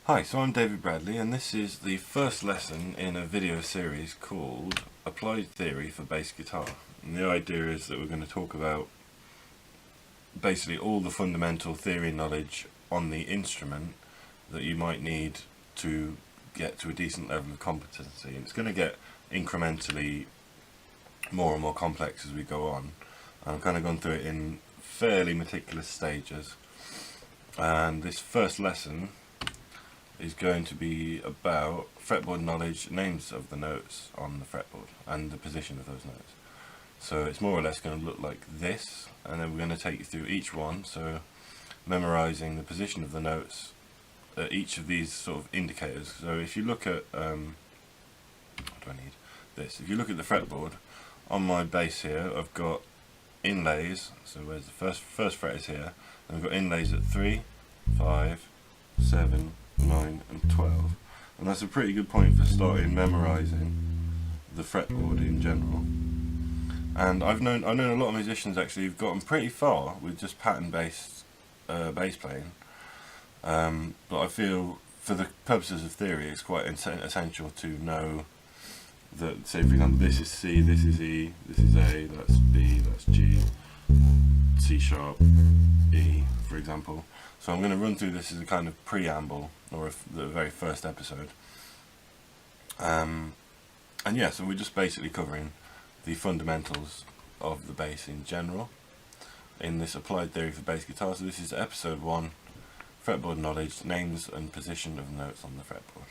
Hi, so I'm David Bradley, and this is the first lesson in a video series called Applied Theory for Bass Guitar. And the idea is that we're going to talk about basically all the fundamental theory knowledge on the instrument that you might need to get to a decent level of competency. And it's going to get incrementally more and more complex as we go on. I've kind of gone through it in fairly meticulous stages. And this first lesson is going to be about fretboard knowledge, names of the notes on the fretboard and the position of those notes. So it's more or less going to look like this, and then we're going to take you through each one, so memorizing the position of the notes at each of these sort of indicators. So if you look at what do I need? This. If you look at the fretboard, on my bass here I've got inlays, so where's the first fret is here, and we've got inlays at 3, 5, 7, 9 and 12, and that's a pretty good point for starting memorizing the fretboard in general. And I've known a lot of musicians actually who've gotten pretty far with just pattern based bass playing, but I feel for the purposes of theory it's quite essential to know that, say for example, this is C, this is E, this is A, that's B, that's G, C sharp, E, for example. So I'm going to run through this as a kind of preamble, or the very first episode. And yeah, so we're just basically covering the fundamentals of the bass in general in this applied theory for bass guitar. So this is episode 1, fretboard knowledge, names and position of notes on the fretboard.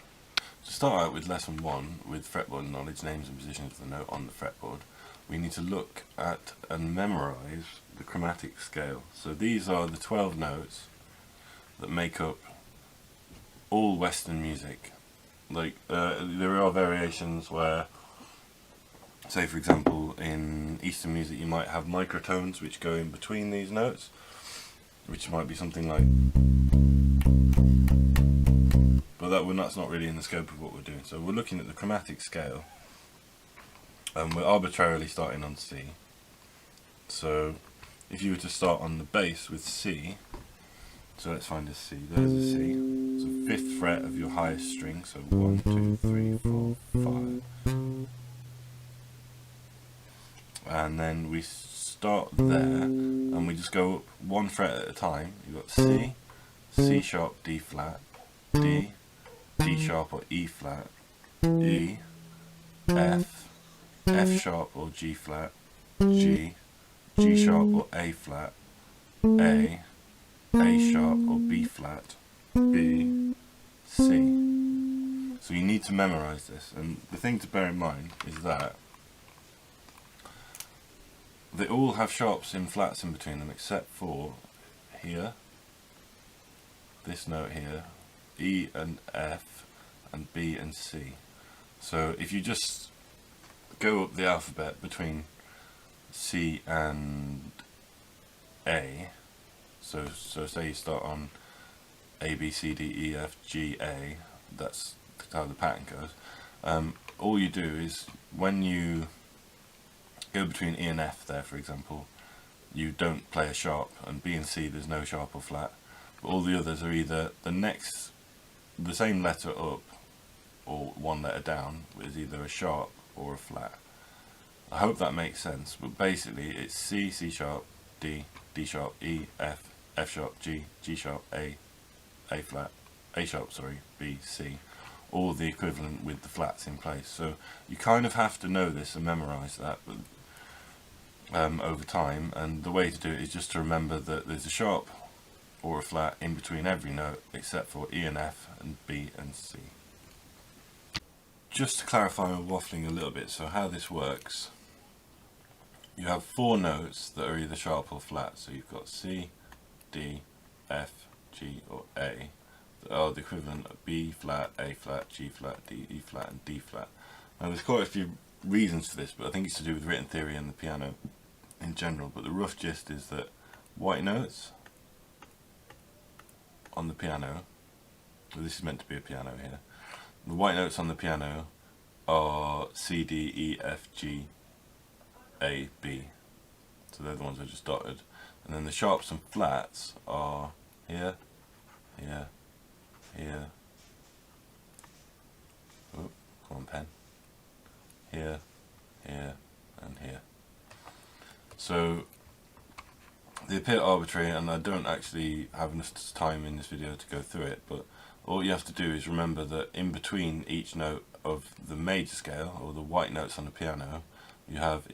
To start out with lesson 1, with fretboard knowledge, names and position of the note on the fretboard, we need to look at and memorize the chromatic scale. So these are the 12 notes that make up all Western music. Like there are variations where, say for example, in Eastern music you might have microtones which go in between these notes, which might be something like, but that's not really in the scope of what we're doing. So we're looking at the chromatic scale, and we're arbitrarily starting on C. So if you were to start on the bass with C, so let's find a C, there's a C, so 5th fret of your highest string, so 1, 2, 3, 4, 5, and then we start there, and we just go up 1 fret at a time. You've got C, C sharp, D flat, D, D sharp or E flat, E, F, F sharp or G flat, G, G sharp or A flat, A sharp or B flat, B, C. So you need to memorize this, and the thing to bear in mind is that they all have sharps and flats in between them except for here, this note here, E and F and B and C. So if you just go up the alphabet between C and A, so say you start on A, B, C, D, E, F, G, A, that's how the pattern goes. All you do is, when you go between E and F there, for example, you don't play a sharp, and B and C there's no sharp or flat, but all the others are either the same letter up or 1 letter down, with either a sharp or a flat. I hope that makes sense, but basically it's C, C sharp, D, D sharp, E, F, F sharp, G, G sharp, A flat, A sharp, sorry, B, C, all the equivalent with the flats in place. So you kind of have to know this and memorize that over time, and the way to do it is just to remember that there's a sharp or a flat in between every note except for E and F and B and C. Just to clarify, I'm waffling a little bit, so how this works, you have 4 notes that are either sharp or flat, so you've got C, D, F, G or A that are the equivalent of B flat, A flat, G flat, D, E flat and D flat. Now there's quite a few reasons for this, but I think it's to do with written theory and the piano in general, but the rough gist is that white notes on the piano, so this is meant to be a piano here, the white notes on the piano are C, D, E, F, G, A, B, so they're the ones I just dotted, and then the sharps and flats are here, here, here, here, here, and here. So they appear arbitrary, and I don't actually have enough time in this video to go through it, but all you have to do is remember that in between each note of the major scale, or the white notes on the piano, you have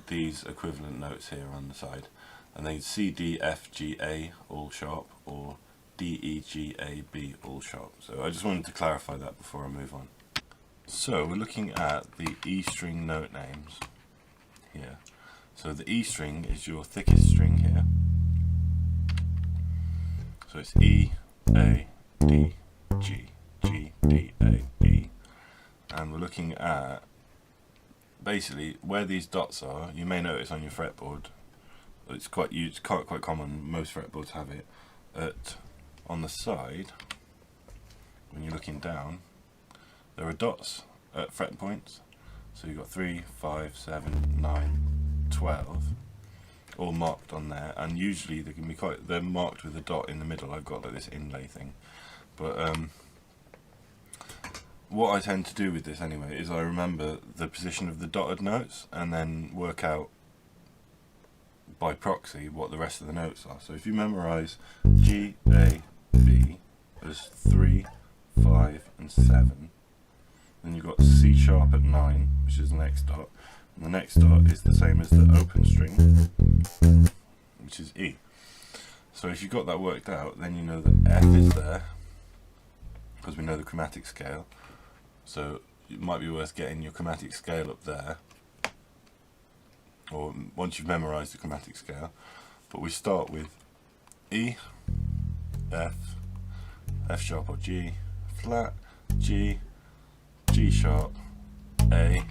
these equivalent notes here on the side, and then C, D, F, G, A all sharp, or D, E, G, A, B all sharp. So I just wanted to clarify that before I move on. So we're looking at the E string note names here. So the E string is your thickest string here. So it's E, A, D, G, G, D, A, E. And we're looking at basically where these dots are. You may notice on your fretboard, it's quite common, most fretboards have it, on the side, when you're looking down, there are dots at fret points. So you've got 3, 5, 7, 9, 12, all marked on there, and usually they can be they're marked with a dot in the middle. I've got like this inlay thing, but what I tend to do with this anyway is I remember the position of the dotted notes and then work out by proxy what the rest of the notes are. So if you memorize G, A, B as 3, 5 and 7, then you've got C sharp at 9, which is the next dot, and the next dot is the same as the open string, which is E. So if you've got that worked out, then you know that F is there, because we know the chromatic scale. So it might be worth getting your chromatic scale up there, or once you've memorized the chromatic scale. But we start with E, F, F sharp or G, flat, G, G sharp, A,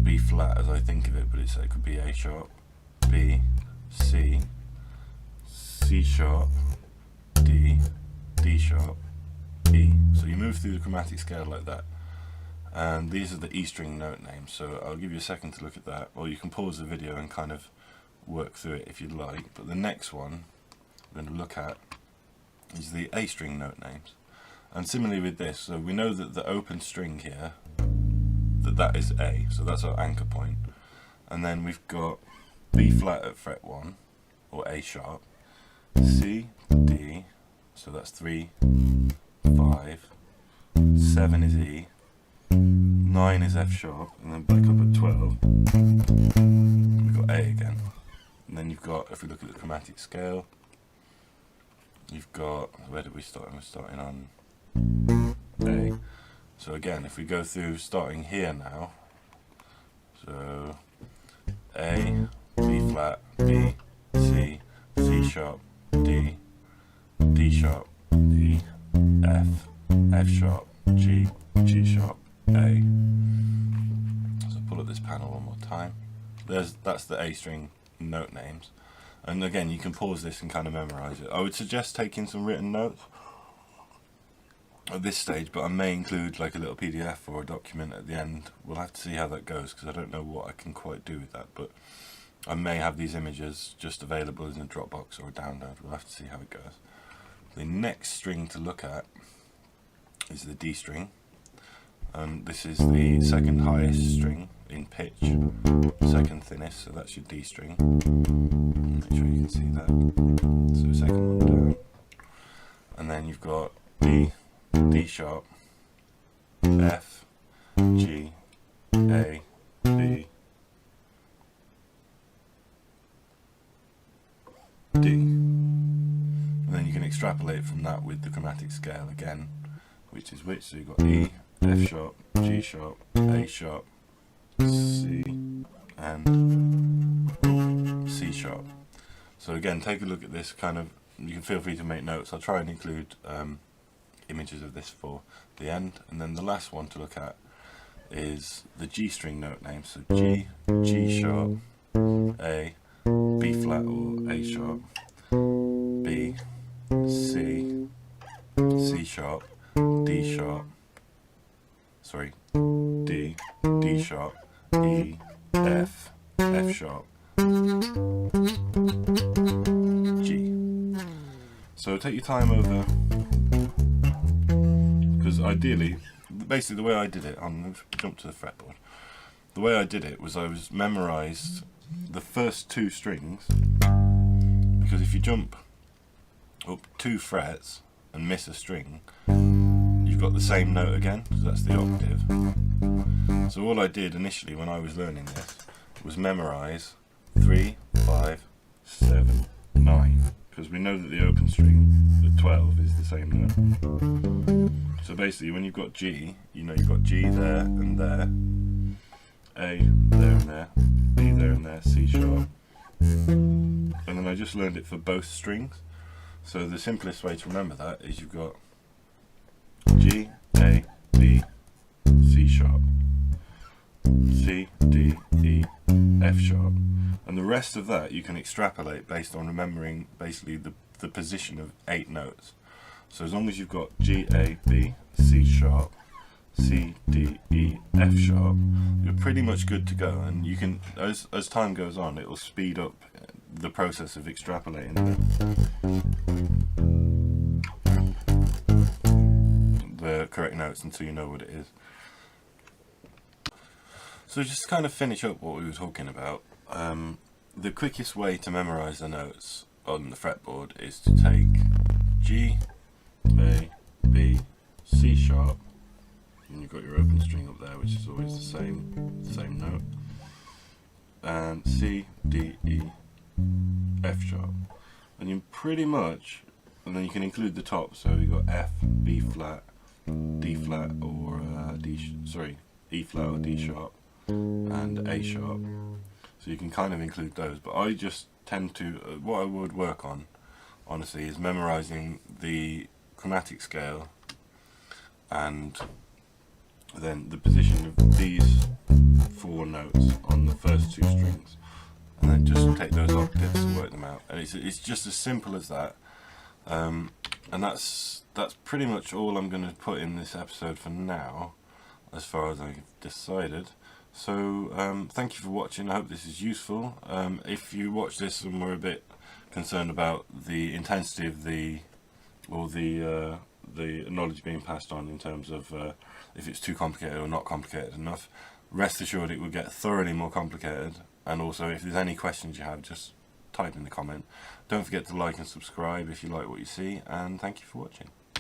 B flat as I think of it, but it could be A sharp, B, C, C sharp, D, D sharp, E. So you move through the chromatic scale like that, and these are the E string note names. So I'll give you a second to look at that, or you can pause the video and kind of work through it if you'd like. But the next one we're going to look at is the A string note names. And similarly with this, so we know that the open string here, that is A, so that's our anchor point. And then we've got B flat at fret 1, or A sharp, C, D, so that's 3, 5, 7 is E, 9 is F sharp, and then back up at 12, we've got A again. And then you've got, if we look at the chromatic scale, you've got, where did we start? We're starting on A. So again, if we go through starting here now, so A, B flat, B, C, C sharp, D, D sharp, E, F, F sharp, G, G sharp, A. So pull up this panel one more time. That's the A string note names. And again, you can pause this and kind of memorize it. I would suggest taking some written notes at this stage, but I may include like a little PDF or a document at the end. We'll have to see how that goes, because I don't know what I can quite do with that, but I may have these images just available in a Dropbox or a download. We'll have to see how it goes. The next string to look at is the D string, and this is the second highest string in pitch, second thinnest, so that's your D string. Make sure you can see that. So second one down, and then you've got D, D sharp, F, G, A, B, D. And then you can extrapolate from that with the chromatic scale again, which is which. So you've got E, F sharp, G sharp, A sharp, C, and C sharp. So again, take a look at this, kind of, you can feel free to make notes. I'll try and include images of this for the end. And then the last one to look at is the G string note name. So G, G sharp, A, B flat or A sharp, B, C, C sharp, D sharp, sorry, D, D sharp, E, F, F sharp, G. So take your time over, because ideally basically the way I did it, I'm going to jump to the fretboard. The way I did it was I memorised the first 2 strings, because if you jump up 2 frets and miss a string, you've got the same note again, because that's the octave. So all I did initially when I was learning this was memorise 3, 5, 7, 9, because we know that the open string, the 12, is the same note. So basically when you've got G, you know you've got G there and there, A there and there, B there and there, C sharp, and then I just learned it for both strings. So the simplest way to remember that is you've got G, A, B, C sharp, C, D, E, F sharp, and the rest of that you can extrapolate based on remembering basically the position of 8 notes. So as long as you've got G, A, B, C sharp, C, D, E, F sharp, you're pretty much good to go, and you can, as time goes on, it will speed up the process of extrapolating the correct notes until you know what it is. So just to kind of finish up what we were talking about, the quickest way to memorise the notes on the fretboard is to take G, A, B, C sharp, and you've got your open string up there, which is always the same note, and C, D, E, F sharp, and you pretty much, and then you can include the top, so you've got F, B flat, D flat, or E flat or D sharp, and A sharp. So you can kind of include those, but I just tend to, what I would work on, honestly, is memorising the chromatic scale and then the position of these 4 notes on the first 2 strings, and then just take those octaves and work them out. And it's just as simple as that, and that's pretty much all I'm going to put in this episode for now, as far as I've decided. So thank you for watching. I hope this is useful. If you watch this and were a bit concerned about the intensity of the knowledge being passed on in terms of if it's too complicated or not complicated enough, rest assured it will get thoroughly more complicated. And also, if there's any questions you have, just type in the comment. Don't forget to like and subscribe if you like what you see, and thank you for watching.